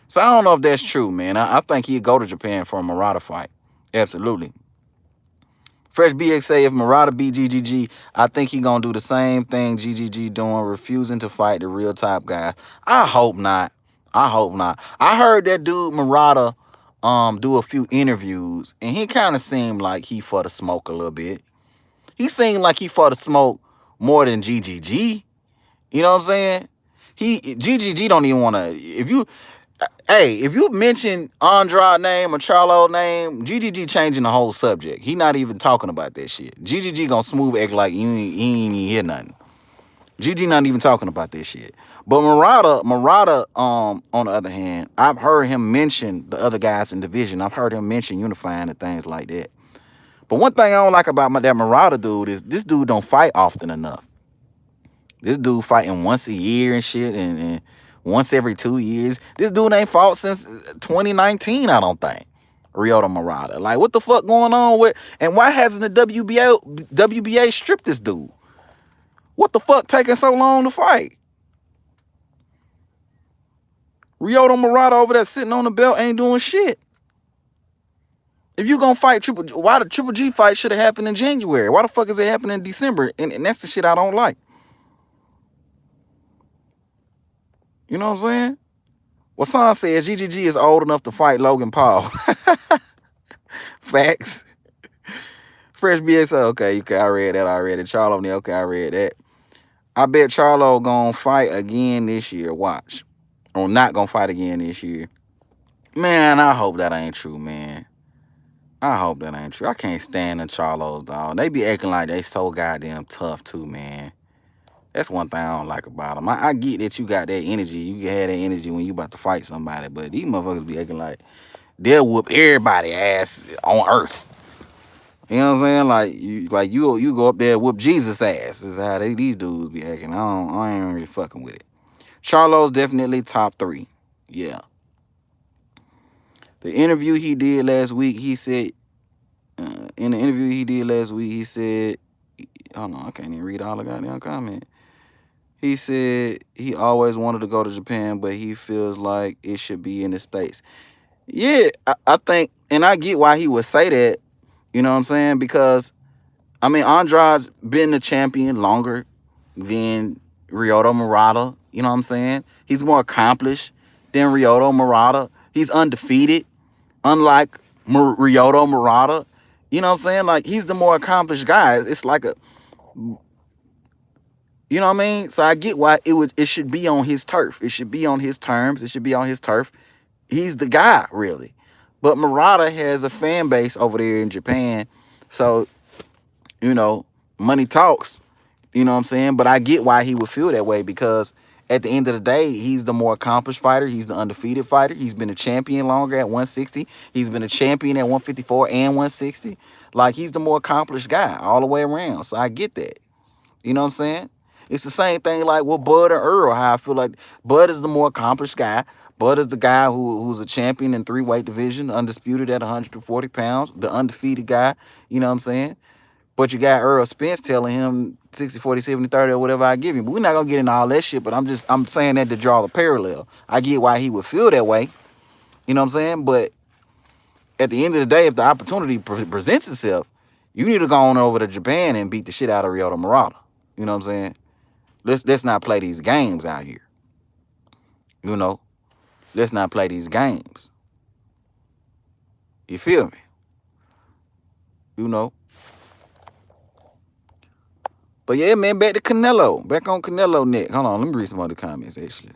So I don't know if that's true, man. I think he'd go to Japan for a Murata fight. Absolutely. Fresh BX say if Murata beat GGG, I think he gonna do the same thing GGG doing, refusing to fight the real top guys. I hope not. I hope not. I heard that dude Murata do a few interviews, and he kind of seemed like he for the smoke a little bit. He seemed like he for the smoke more than GGG. You know what I'm saying? GGG don't even want to. If you mention Andrade name or Charlo name, GGG changing the whole subject. He not even talking about that shit. GGG gonna smooth act like he ain't even hear nothing. GG not even talking about this shit. But Murata, on the other hand, I've heard him mention the other guys in division. I've heard him mention unifying and things like that. But one thing I don't like about that Murata dude is this dude don't fight often enough. This dude fighting once a year and shit, and once every 2 years. This dude ain't fought since 2019, I don't think. Ryota Murata. Like, what the fuck going on with? And why hasn't the WBA stripped this dude? What the fuck taking so long to fight? Ryota Murata over there sitting on the belt ain't doing shit. If you gonna fight why the Triple G fight should have happened in January? Why the fuck is it happening in December? And that's the shit I don't like. You know what I'm saying? Wasan says GGG is old enough to fight Logan Paul. Facts. Fresh BS. Okay, I read that. I read it. Charlo, okay, I read that. I bet Charlo gonna fight again this year. Watch. Or not gonna fight again this year. Man, I hope that ain't true, man. I hope that ain't true. I can't stand the Charlos, dog. They be acting like they so goddamn tough, too, man. That's one thing I don't like about them. I get that you got that energy. You can have that energy when you about to fight somebody, but these motherfuckers be acting like they'll whoop everybody ass on earth. You know what I'm saying? You go up there and whoop Jesus ass. Is how these dudes be acting. I ain't really fucking with it. Charlo's definitely top 3. Yeah. The interview he did last week, he said in the interview he did last week, he said, hold on, I can't even read all the goddamn comment. He said he always wanted to go to Japan, but he feels like it should be in the States. Yeah, I think, and I get why he would say that. You know what I'm saying? Because I mean, Andrade's been the champion longer than Ryota Murata. You know what I'm saying? He's more accomplished than Ryota Murata. He's undefeated, unlike Ryota Murata. You know what I'm saying? Like, he's the more accomplished guy. It's like you know what I mean? So I get why it should be on his turf. It should be on his terms. It should be on his turf. He's the guy, really. But Murata has a fan base over there in Japan. So, you know, money talks. You know what I'm saying? But I get why he would feel that way, because at the end of the day, he's the more accomplished fighter. He's the undefeated fighter. He's been a champion longer at 160. He's been a champion at 154 and 160. Like, he's the more accomplished guy all the way around. So I get that. You know what I'm saying? It's the same thing like with Bud and Earl, how I feel like Bud is the more accomplished guy. Bud is the guy who's a champion in 3-weight division, undisputed at 140 pounds, the undefeated guy. You know what I'm saying? But you got Earl Spence telling him 60, 40, 70, 30 or whatever I give him. But we're not going to get into all that shit, but I'm saying that to draw the parallel. I get why he would feel that way. You know what I'm saying? But at the end of the day, if the opportunity presents itself, you need to go on over to Japan and beat the shit out of Ryota Murata. You know what I'm saying? Let's not play these games out here. You know? Let's not play these games. You feel me? You know? But yeah, man, back to Canelo. Back on Canelo neck. Hold on, let me read some other comments, actually.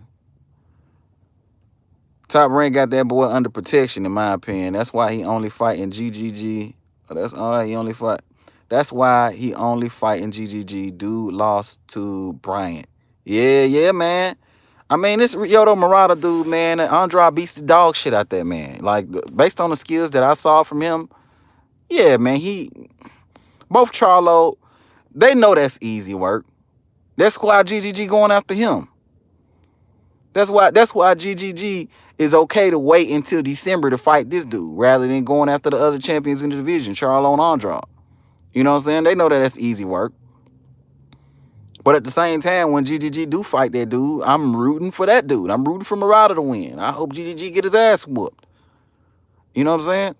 Top Rank got that boy under protection, in my opinion. That's why he only fight in GGG. That's all he only fight. That's why he only fight in GGG. Dude lost to Bryant. Yeah, man. I mean, this Ryota Murata dude, man, Andrade beats the dog shit out that man. Like, based on the skills that I saw from him, yeah, man, both Charlo, they know that's easy work. That's why GGG going after him. That's why GGG is okay to wait until December to fight this dude rather than going after the other champions in the division, Charlo and Andrade. You know what I'm saying? They know that that's easy work. But at the same time, when GGG do fight that dude, I'm rooting for that dude. I'm rooting for Murata to win. I hope GGG get his ass whooped. You know what I'm saying?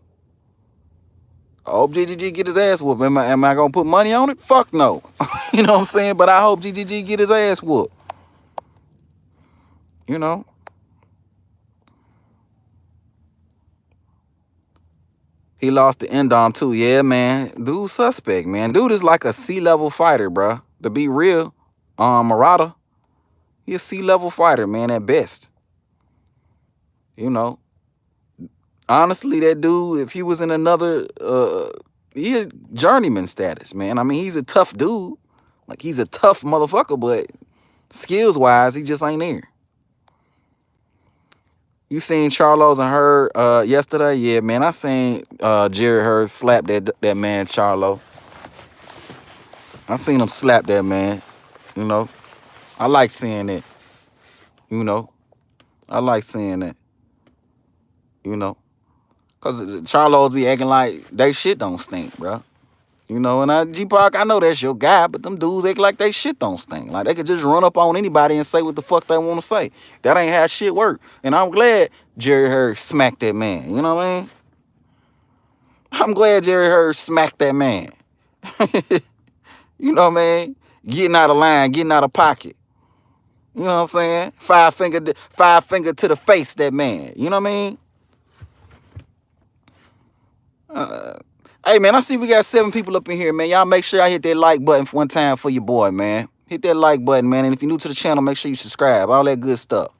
I hope GGG get his ass whooped. Am I gonna put money on it? Fuck no. You know what I'm saying? But I hope GGG get his ass whooped. You know? He lost to Endom too. Yeah, man. Dude suspect, man. Dude is like a C-level fighter, bruh. To be real. Murata, he a C-level fighter, man, at best. You know. Honestly, that dude, if he was in another he a journeyman status, man. I mean, he's a tough dude. Like he's a tough motherfucker, but skills wise, he just ain't there. You seen Charlos and Hurd yesterday? Yeah, man. I seen Jerry Hurd slap that man Charlo. I seen him slap that man. You know, I like seeing it. You know, I like seeing that. You know, cause Charlos be acting like they shit don't stink, bro. You know, and G Park, I know that's your guy, but them dudes act like they shit don't stink. Like they could just run up on anybody and say what the fuck they want to say. That ain't how shit work. And I'm glad Jerry Hurd smacked that man. You know what I mean? I'm glad Jerry Hurd smacked that man. You know what I mean? Getting out of line, getting out of pocket. You know what I'm saying? Five finger to the face, that man. You know what I mean? Uh, hey man, I see we got 7 people up in here, man. Y'all make sure y'all hit that like button for one time for your boy, man. Hit that like button, man. And if you're new to the channel, make sure you subscribe. All that good stuff.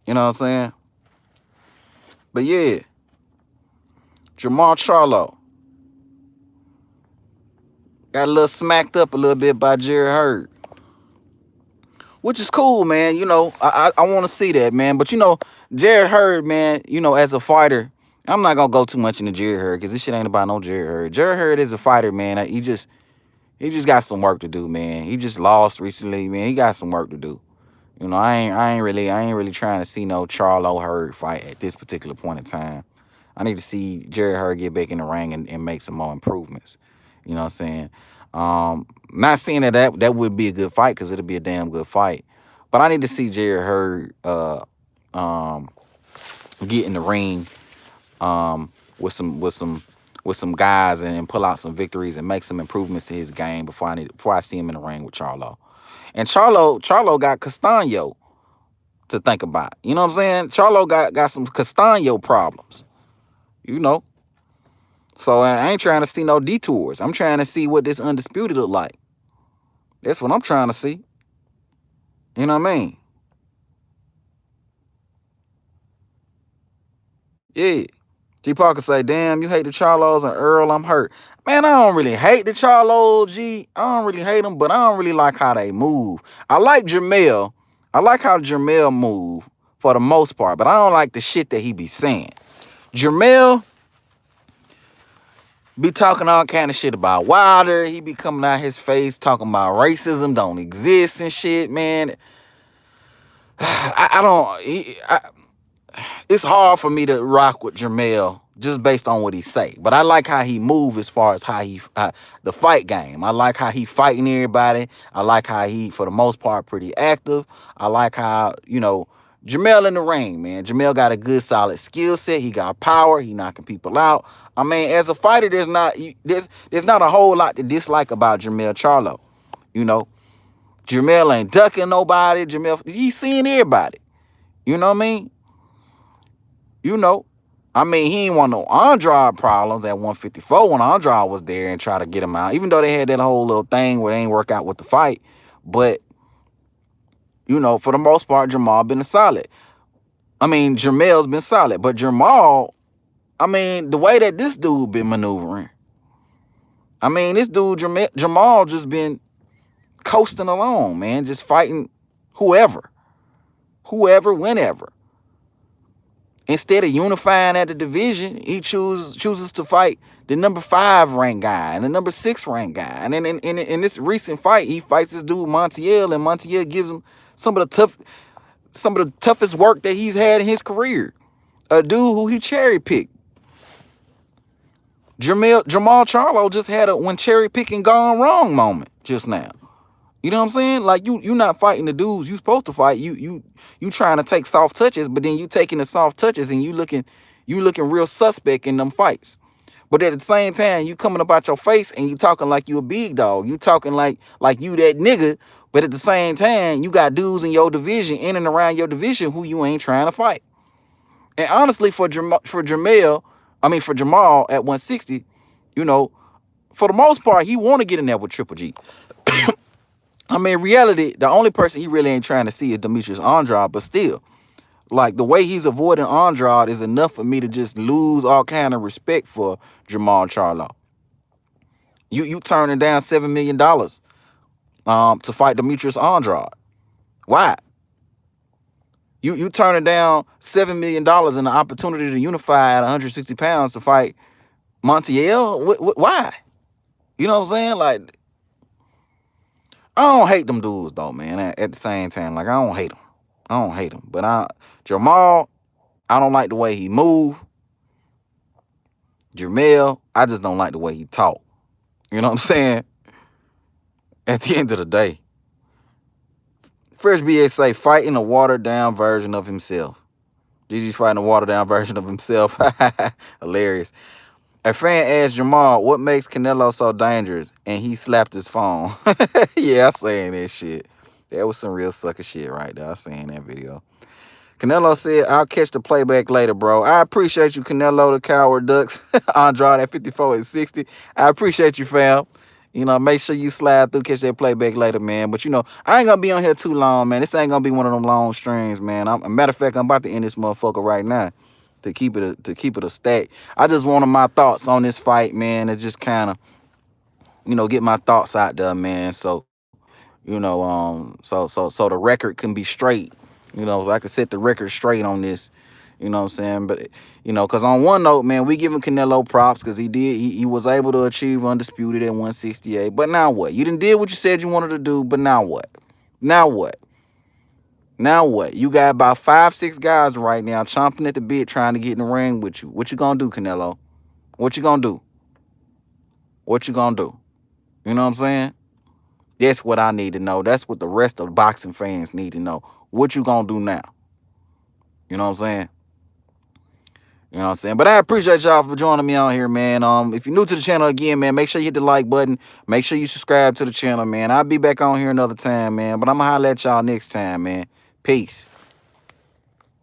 You know what I'm saying? But yeah, Jamal Charlo got a little smacked up a little bit by Jerry Hurd, which is cool, man. You know, I want to see that, man. But you know, Jared Hurd, man, you know, as a fighter, I'm not gonna go too much into Jared Hurd because this shit ain't about no Jared Hurd. Jared Hurd is a fighter, man. He just got some work to do, man. He just lost recently, man. He got some work to do. You know, I ain't really trying to see no Charlo Hurd fight at this particular point in time. I need to see Jared Hurd get back in the ring and make some more improvements. You know what I'm saying? Not saying that would be a good fight because it'll be a damn good fight. But I need to see Jared Hurd um, get in the ring with some guys and pull out some victories and make some improvements to his game before I see him in the ring with Charlo. And Charlo got Castano to think about. You know what I'm saying? Charlo got some Castano problems. You know. So I ain't trying to see no detours. I'm trying to see what this undisputed look like. That's what I'm trying to see. You know what I mean? Yeah. G Parker say, damn, you hate the Charlos and Earl, I'm hurt. Man, I don't really hate the Charlos, G. I don't really hate them, but I don't really like how they move. I like Jamel. I like how Jamel move for the most part, but I don't like the shit that he be saying. Jamel be talking all kind of shit about Wilder. He be coming out his face talking about racism don't exist and shit, man. I don't. It's hard for me to rock with Jamel just based on what he say. But I like how he move as far as how he the fight game. I like how he fighting everybody. I like how he, for the most part, pretty active. I like how, you know, Jamel in the ring, man. Jamel got a good solid skill set. He got power. He knocking people out. I mean, as a fighter, there's not a whole lot to dislike about Jamel Charlo. You know, Jamel ain't ducking nobody. Jamel, he's seeing everybody. You know what I mean? You know, I mean, he ain't want no Andrade problems at 154 when Andrade was there and try to get him out, even though they had that whole little thing where they ain't work out with the fight. But, you know, for the most part, Jamal been solid. I mean, Jamel's been solid. But Jamal, I mean, the way that this dude been maneuvering, I mean, this dude, Jamal just been coasting along, man, just fighting whoever, whenever. Instead of unifying at the division, he chooses to fight the number 5 ranked guy and the number 6 ranked guy. And then in this recent fight, he fights this dude Montiel, and Montiel gives him some of the tough. some of the toughest work that he's had in his career. A dude who he cherry picked. Jamal Charlo just had a when cherry picking gone wrong moment just now. You know what I'm saying? Like you not fighting the dudes you supposed to fight. You trying to take soft touches, but then you taking the soft touches and you looking real suspect in them fights. But at the same time, you coming about your face and you talking like you a big dog. You talking like you that nigga. But at the same time, you got dudes in your division, in and around your division, who you ain't trying to fight. And honestly, for Jamal at 160, you know, for the most part, he want to get in there with Triple G. I mean, in reality, the only person he really ain't trying to see is Demetrius Andrade, but still, like the way he's avoiding Andrade is enough for me to just lose all kind of respect for Jamal Charlo. You turning down $7 million to fight Demetrius Andrade. Why? You turning down $7 million and the opportunity to unify at 160 pounds to fight Montiel? Why? You know what I'm saying? Like, I don't hate them dudes though, man. At the same time, like I don't hate them. I don't hate him. But Jamal, I don't like the way he move. Jermell, I just don't like the way he talk. You know what I'm saying? At the end of the day, Fresh BA say fighting a watered down version of himself. Gigi's fighting a watered down version of himself. Hilarious. A fan asked Jamal what makes Canelo so dangerous, and he slapped his phone. Yeah, I saying that shit. That was some real sucker shit right there. I seen that video. Canelo said, I'll catch the playback later, bro. I appreciate you, Canelo, the Coward Ducks. Andrade at 54 and 60. I appreciate you, fam. You know, make sure you slide through, catch that playback later, man. But, I ain't going to be on here too long, man. This ain't going to be one of them long strings, man. A matter of fact, I'm about to end this motherfucker right now to keep it a stack. I just wanted my thoughts on this fight, man, and just kind of, get my thoughts out there, man. So, so the record can be straight, so I can set the record straight on this, you know what I'm saying? But because on one note, man, we giving Canelo props because he was able to achieve undisputed at 168. But now what? You didn't did what you said you wanted to do, but now what? Now what? Now what? You got about 5, 6 guys right now chomping at the bit trying to get in the ring with you. What you gonna do, Canelo? What you gonna do? What you gonna do? You know what I'm saying? That's what I need to know. That's what the rest of the boxing fans need to know. What you gonna do now? You know what I'm saying? You know what I'm saying? But I appreciate y'all for joining me on here, man. If you're new to the channel again, man, make sure you hit the like button. Make sure you subscribe to the channel, man. I'll be back on here another time, man. But I'm gonna holler at y'all next time, man. Peace.